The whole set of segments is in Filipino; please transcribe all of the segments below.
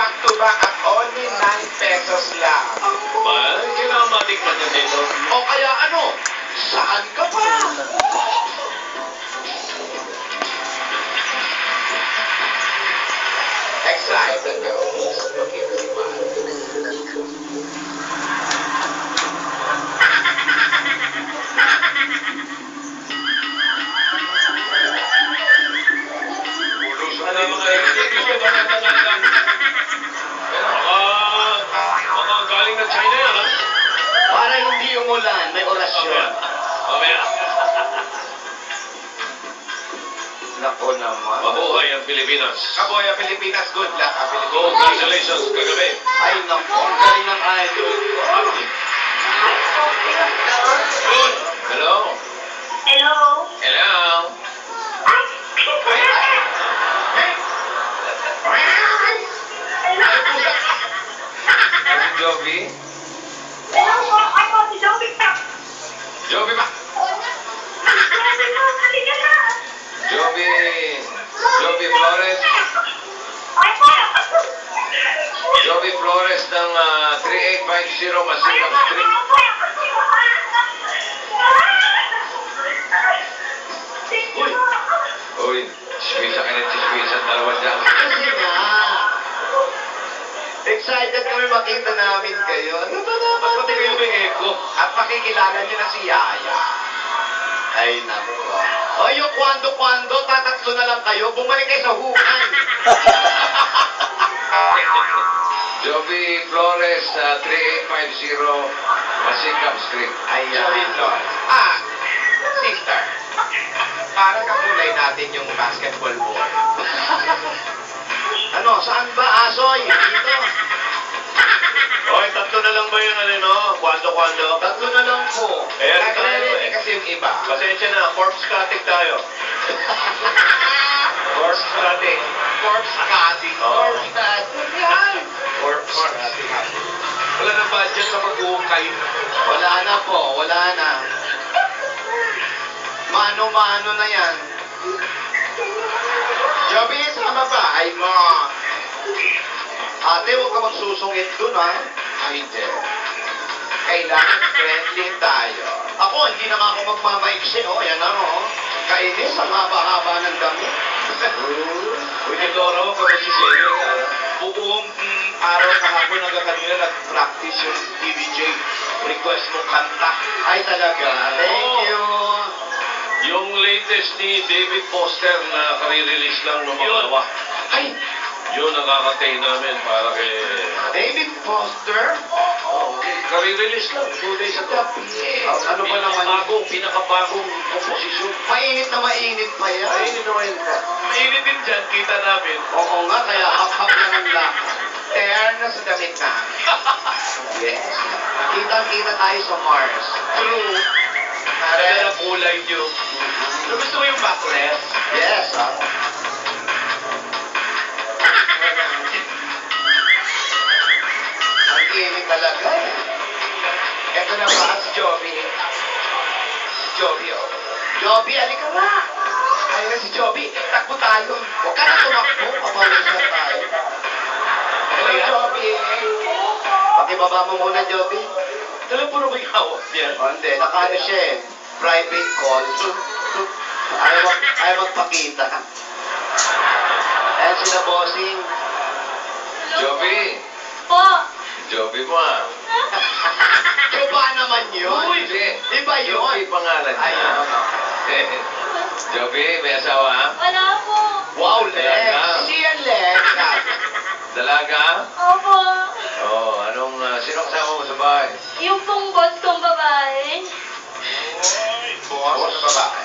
back-to-back at only 9 pesos lang. Ba, kailangan matikman niya dito. O kaya ano? Saan ka pa? Excited ka. Makita si Mahal. Ano mga gusto ba na talaga? Baka galing na China yan, ha? Para hindi umulan, may orasyon. Mamaya. Nako naman. Mabuhay ang Pilipinas. Kaboya Pilipinas, good luck ang Pilipinas. Congratulations, kagabi. Ay nako, ang galing ng idol ko. Good. Hello. Hello? Hello. Joby? Hello po, ako si Joby pa. Joby ba? Joby po, halika na. Joby. Joby Flores. Ay po. Joby Flores ng 3850 Masikap Street. Uy. Uy, chismisa ka ng chismisa. Dalawa dyan. Kasi nga, excited kami makita namin kayo. Ano ba naman? Mas pati kayo may echo. At makikilala niyo na si Yaya. Ay, naku. O yung kwando-kwando, tatatlo na lang kayo, bumalik kayo sa hukay. Joby Flores, 3850 Masikap Street. Ayan. Joby Flores. Sister, para kakulay natin yung basketball board. Ano, saan ba, Asoy? Dito. Oy, tatlo na lang ba yung kwando-kwando? Tatlo na lang po. Ayan, Nagre-ready tayo, kasi yung iba. Pasensya na, corpse cutting tayo. Corpse cutting. Corpse cutting. Oo. Corpse cutting. Yan. Corpse cutting. Wala na budget sa mag-uukay. Wala na po, wala na. Mano-mano na yan. Joby, sama ba? Ay mo. Ate, huwag ka magsusungit dun, ha? Ay, hindi. Kailangan friendly tayo. Ako, hindi na nga ako magmamaiksi, oh. Yan na, oh. Kainis, ang haba-haba ng damit. Uy, Nidoro, kung magsisili ka. Buong araw kahapon hanggang kanina nag-practice yung TVJ request mong kanta. Ay, talaga. Thank Oo. you. Yung latest ni David Foster na kare-release lang ng mga Yun. lawa. Ay, Yun ang kakatay namin para kay... David Foster? Oh, kare-release lang. 2 days ago. Ano ba naman? Pinakabagong komposisyon. Mainit na mainit pa yan. Mainit naman yun pa. Mainit din dyan, kita namin. Oo nga, kaya hap-hap na ng lahat. Na sa damit na. Yes. Kitang-kita tayo sa Mars. True. Kaya na kulay nyo. Gusto mo yung backless? Yes, ha? Ang init talaga. Ito na ba si Joby? Joby, oh. Joby, alika na. Ayun na si Joby. Takbo tayo. Huwag ka na tumakbo. Papawisan tayo. Hello, Joby. Pakibaba mo muna, Joby. Alam po na ba yung hawak niya? O, hindi. Nakaano siya eh. Private call. Ayaw magpakita. Ayan sila, bossing. Joby. Po. Joby mo ah. Iba naman yun. Uy, hindi. Iba yun. Joby pangalan niya. Ayun. Joby, may asawa ah? Wala po. Wow, Dalaga. Lex. Hindi yan, Lex. Dalaga? Opo. Oo, sino kasama mo sa bahay? Yung pong boss kong babae. Boss na babae.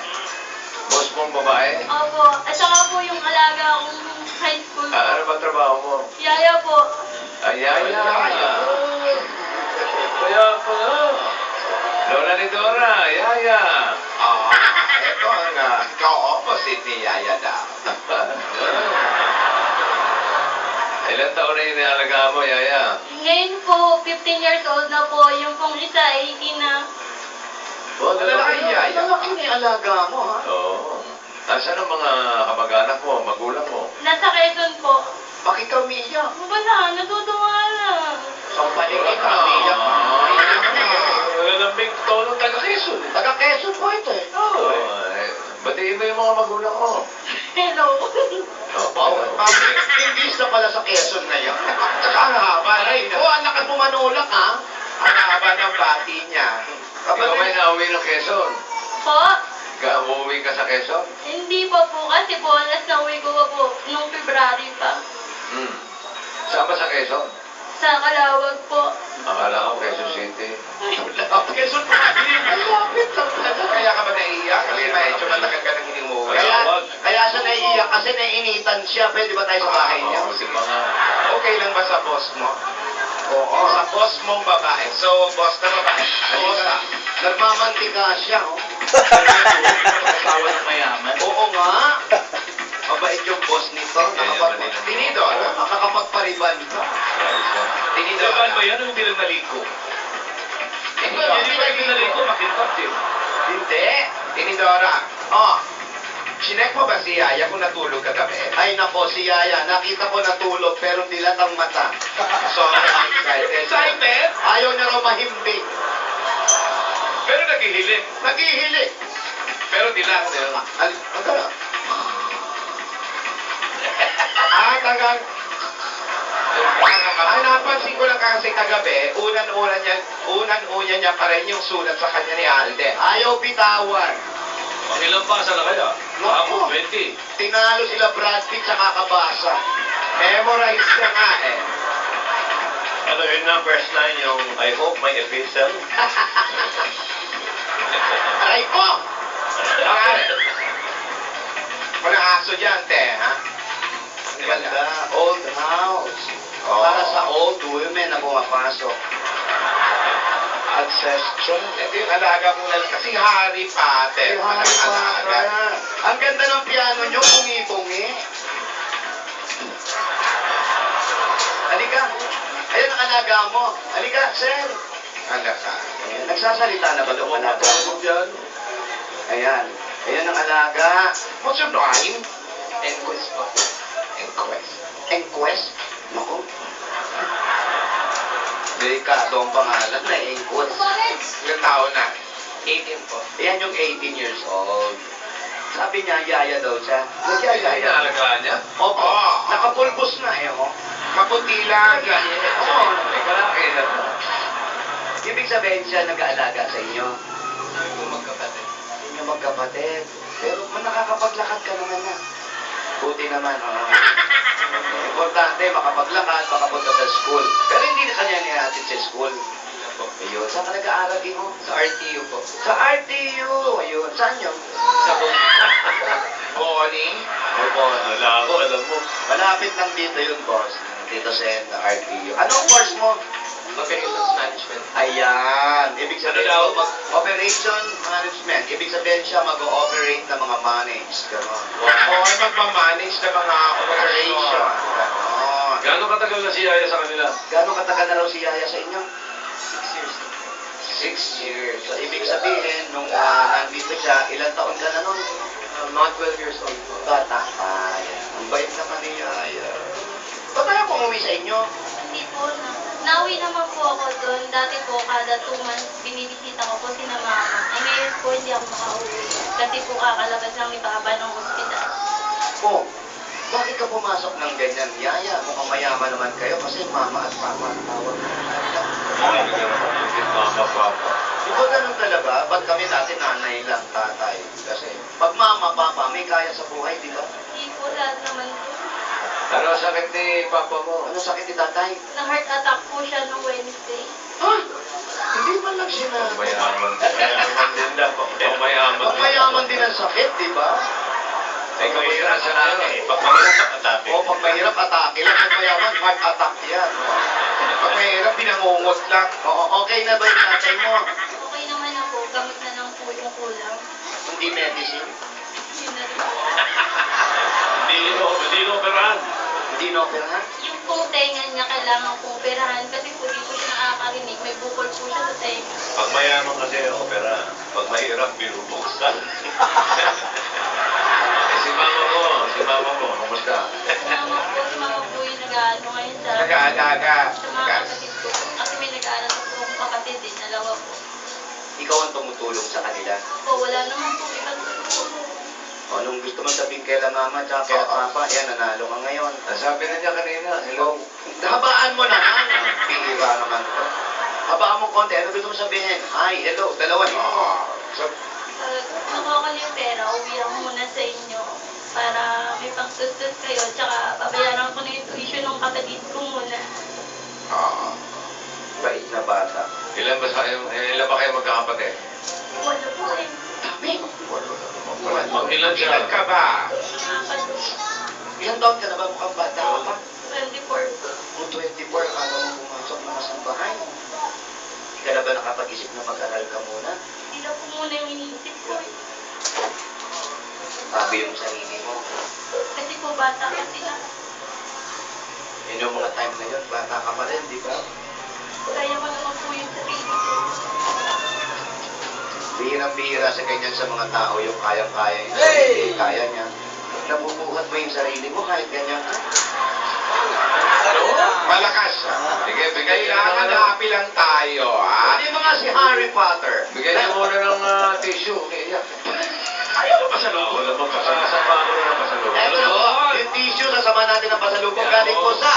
Boss mong babae? Opo. At saka po yung alaga akong high school. Ano ba trabaho mo? Yaya po. Ayaya. Ayaya. Kaya pala. Lola ni Dora, Yaya. Ito ang ka-opposite ni Yaya daw. Ilan taon na inalagaan mo, Yaya? Ngayon po, 15 years old na po. Yung pong isa, 18 na. Lalaki Yaya. Lalaki ni alaga mo, ha? Oo. Nasaan ang mga kamag-anak mo, magulang mo? Nasa Quezon po. Bakit ka umiiyak? Wala, Quezon Point eh. Oo. Batiin mo yung mga magulang mo. Hello. Public English na pala sa Quezon ngayon. Tsaka ang haba. Aray ko, ang lakas mo manulak ha. Ang haba ng bati niya. Ikaw ba'y nauwi ng Quezon? Po? Umuwi ka sa Quezon? Hindi pa po kasi po, last na uwi ko pa po nung February pa. Saan ba sa Quezon? Sa Calawag po. Akala ko Quezon City. Quezon Point. Lapit lang talaga. Kaya ka ba naiiyak? Kasi medyo matagal ka nang hinimuwi. Kaya siya naiiyak kasi naiinitan siya. Pwede ba tayo sa bahay niya? Oo, sige mga... Okay lang ba sa boss mo? Oo. Sa boss mong babae. So, boss na babae. Boss na. Nagmamantika siya, oh. Asawa ng mayaman. Oo nga. Mabait yung boss nito. Tinidor. Makakapagpariban ka. Tinidor. Laban ba yan o hindi lang naligo? Hindi Hindi kayo naligo, makintab din. Hindi. Tinidora. Oh. Sinek mo ba si Yaya kung natulog kagabi? Ay nako, si Yaya. Nakita ko natulog pero dilat ang mata. So, excited. Excited? Ayaw niya raw mahimbing. Pero naghihilig. Naghihilig. Pero dilat na yun. Magkano? Tagang... Ay, napansin ko lang kasi kagabi, unan-una niya pa rin yung sulat sa kanya ni Alde. Ayaw bitawan. Ilang basa na kaya? Naku. 20. Tinalo sila Brad Pitt sa kakabasa. Memorize na nga eh. Ano yun na first line yung I hope my epistle? Aray ko! Walang aso dyan, te, ha? Ganda. Old house. Para sa old women na pumapasok. Ancestral. Ito yung alaga mo lang. Kasi Harry Potter. Si Harry Potter. Ang ganda ng piano nyo, bungi-bungi. Halika. Ayan ang alaga mo. Halika, sir. Alaga. Ayan. Nagsasalita na ba ito alaga mo? Ayan. Ayan ang alaga. What's your name? Enquest po. Enquest. Enquest? Naku. Delikado ang pangalan na Enquest. Ilang taon na? 18 po. Ayan yung 18 years old. Sabi niya, yaya daw siya. Nagyayaya. Inaalagaan niya? Opo. Nakapulbos na eh, oh. Maputi lang. Oo. May kalaki na. Ibig sabihin siya nag-aalaga sa inyo. Yung magkapatid. Inyo magkapatid. Pero nakakapaglakad ka naman na. Buti naman, oh. Importante, makapaglakad, makapunta sa school. Pero hindi na kanya nihatid sa school. Ayun. Saan ka nag-aaral din mo? Sa RTU po. Sa RTU. Ayun. Saan yun? Sa Boning. Wala ako, alam mo. Malapit lang dito yun, boss. Dito sa RTU. Anong course mo? Operations Management. Ayan. Ibig sabihin, Ano daw? operation management. Ibig sabihin siya mag-ooperate ng mga manage. Ganon. Wow. Or magmamanage ng mga operation. Ganon. Gano'ng katagal na si Yaya sa kanila? Gano'ng katagal na raw si Yaya sa inyo? 6 years. 6 years. So, ibig sabihin, nung nandito siya, ilang taon ka na nun? Not 12 years old po. Bata pa. Ayan. Ang bait naman ni Yaya. Ba't tayo pumuwi sa inyo? Hindi po na. Nauwi naman po ako doon. Dati po, kada 2 months, binibisita ko po si na mama. Ay ngayon po, hindi ako makauwi. Kasi po kakalabas lang ni Papa ng ospital. Oh, bakit ka pumasok ng ganyan, Yaya? Mukhang mayaman naman kayo kasi mama at papa ang tawag. Mama, papa. Di ba ganun talaga? Ba't kami dati nanay lang, tatay? Kasi pag mama, papa, may kaya sa buhay, di ba? Hindi po lahat naman po. Ano sakit ni papa mo? Ano sakit ni tatay? Na-heart attack po siya noong Wednesday. Ha? Hindi man lang sinabi. Mayaman. Mayaman din daw. Mayaman. Pag mayaman din ang sakit, di ba? Ay, mahirap sa natin. Pag mahirap, atake. O, pag mahirap, atake lang. Pag mayaman, heart attack yan. Pag mahirap, binangungot lang. Oo, okay na ba yung tatay mo? Okay naman na po. Gamot na lang po yung kulang. Hindi medicine? Yun na rin po. Hindi operahan. Hindi na-operahan? Yung pong tenga niya kailangan pong operahan kasi po di po siya nakakarinig. May bukol po siya sa tenga. Pag mayaman kasi, opera. Pag mahirap, binubuksan. Si mama mo, kumusta? Si mama po yung nag-ano ngayon sa... Nag-aalaga. Sa mga kapatid ko po. Kasi may nag-aaral po akong kapatid din, dalawa po. ikaw ang tumutulong sa kanila. Po, wala naman po ibang tutulong. O, anong gusto mo sabihin kay la mama at kay la papa, yan, nanalo ka ngayon. Nasabi na niya kanina, hello. Habaan mo naman. Bihira naman to. Habaan mo konti. Ano gusto mo sabihin? Hi, hello. Dalawa. Nakuha ko yung pera, uwi ako muna sa inyo para may pangtutut kayo. Tsaka babayaran ko na yung tuition ng kapatid ko muna. Bait na bata. Ilan ba kayo magkakapatid? Wala po eh. Dami. Ilan siya? Ilan ka ba? Apat. Ilang taon ka na ba? Mukhang bata ka pa. 24 po. Kung 24, akala mo pumasok na masambahay. Hindi ka na ba nakapag-isip na mag-aral ka muna? Hindi na po muna yung iniisip ko eh. Sabi yung sarili mo. Kasi po bata pa sila. Yun yung mga time na yun, bata ka pa rin, di ba? Kaya ko naman po yung sarili ko. Bihirang-bihira sa ganyan sa mga tao yung kayang-kaya yung sarili, kaya niya. Nabubuhat mo yung sarili mo kahit ganyan ka. Malakas. Sige, bigay Kailangan na lang tayo, ha? Hindi mga si Harry Potter. Bigay niyo muna ng tissue. Umiiyak. Ayaw mo pasalubong. Wala bang pasalubong na pasalubong? Eto na po, yung tissue, kasama natin ang pasalubong galing po sa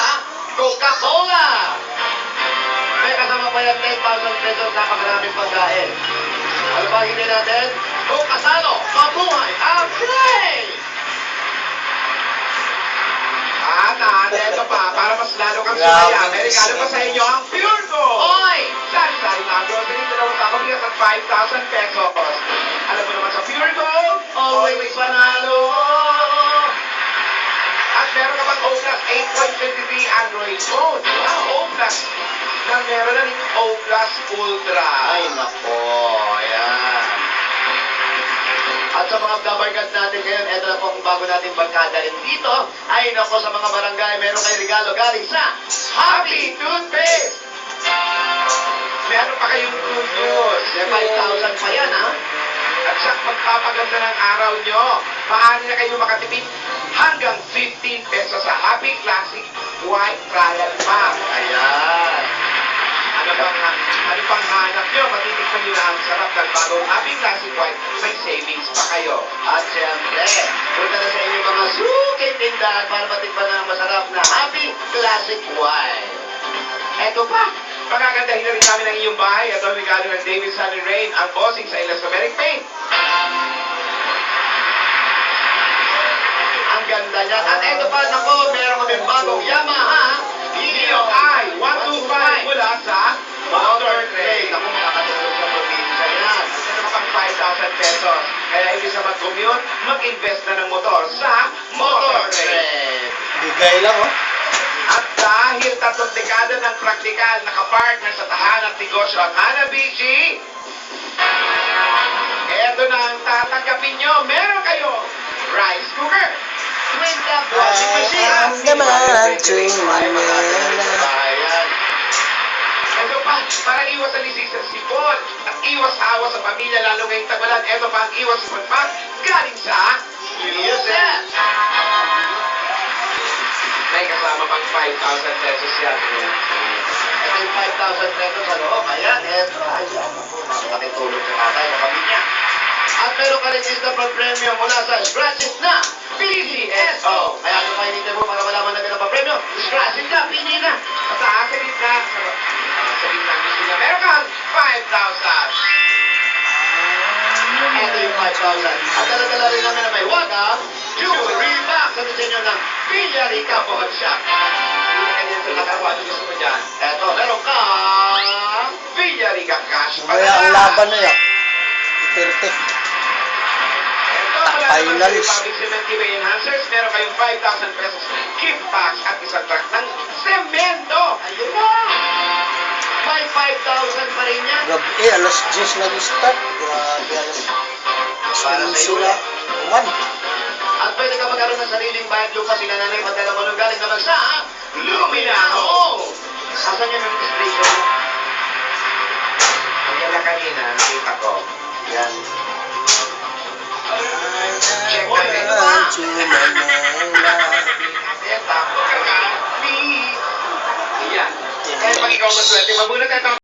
Coca-Cola. May kasama pa yan 10,000 pesos na pagkaraming pagkain. Ano ba hindi natin? Coca-Salo, mabuhay ang play! Ito pa, para mas lalo kang sumaya. May regalo pa sa inyo ang Pure Gold. Oy! Sari-sari mga grocery, dalawang takong bigas at 5,000 pesos. Alam mo naman sa Pure Gold, Always panalo! at meron ka pang O Plus 8.53 Android phone. Wow, O Plus. Na meron na rin O Plus Ultra. Ay, nako. Ayan. At sa mga gabarkad natin ngayon, eto na po ang bago natin barkada rin dito. Ay, nako, sa mga barangay, meron kayo regalo galing sa Happy Toothpaste! Meron pa kayong good news. May 5,000 pa yan, ha? At sa magpapaganda ng araw nyo, maaari na kayo makatipid hanggang 15 pesos sa Happy Classic White Trial Pack. Ayan. Ano pang hanap nyo? Matitikman nyo na ang sarap ng bagong Happy Classic White. May savings pa kayo. At siyempre, punta na sa inyong mga suking tindahan para matikman na ang masarap na Happy Classic Wine. Eto pa, pagagandahin na rin namin ang inyong bahay at ang regalo ng David Sun and Rain, ang bossing sa Elastomeric Paint. Ang ganda niya. At eto pa, nako, meron kaming bagong Yamaha Neo I 125 mula sa Motor Trade. Naku, makakatulog sa probinsya yan. Ito pang 5,000 pesos. Kaya ibig sa mag-commute, mag-invest na ng motor sa Motor Trade. Bigay lang, oh. At dahil 3 dekada ng praktikal nakapartner sa tahanang negosyo ang Hanabishi, eto na ang tatanggapin nyo. Meron kayo rice cooker, Twin tap washing machine. Ang gaman, tuwing Manila. Ayan. Ito pa, para iwas sa lisig sa sipon at iwas hawa sa pamilya lalo ngayong tagwalan. Ito pa ang iwas sa pagpag galing sa Liuset. May kasama pang 5,000 pesos yan. Ito yung 5,000 pesos sa loob. Ayan, eto. Ayan. Ako, malaking tulong sa tatay, sa pamilya. At meron ka rin isang pag-premium mula sa Scratches na PCSO. Kaya ano pa hinintay mo para malaman na ganun pa-premium? Scratches na, pili na. At sa gitna, sa gitna gusto niya, meron kang 5,000. Ito yung 5,000. At dala-dala rin namin na may wagang jewelry box sa disenyo ng Villarica Pawn Shop. Hindi ka din sa lakawan. Ano gusto mo dyan? Eto, meron kang Villarica Cash. Kaya ang laban na yan. Iperte. Ito, wala naman sa Finals. Republic Cement TV Enhancers. Meron kayong 5,000 pesos gift box at isang truck ng semento. ayun na. May 5,000 pa rin yan. Gabi, alas 10 nag-start. Grabe, alas Para sa iyo. sila. Uman. At pwede ka magkaroon ng sariling bayad lupa sila nanay padala mo nung galing naman sa Luminaho. Asan yun yung station? Yan na kanina, nakita ko. Yan. Check Oh, natin. ito pa. To Manila. Yan. Kaya pag ikaw mag-20, mabunot ito.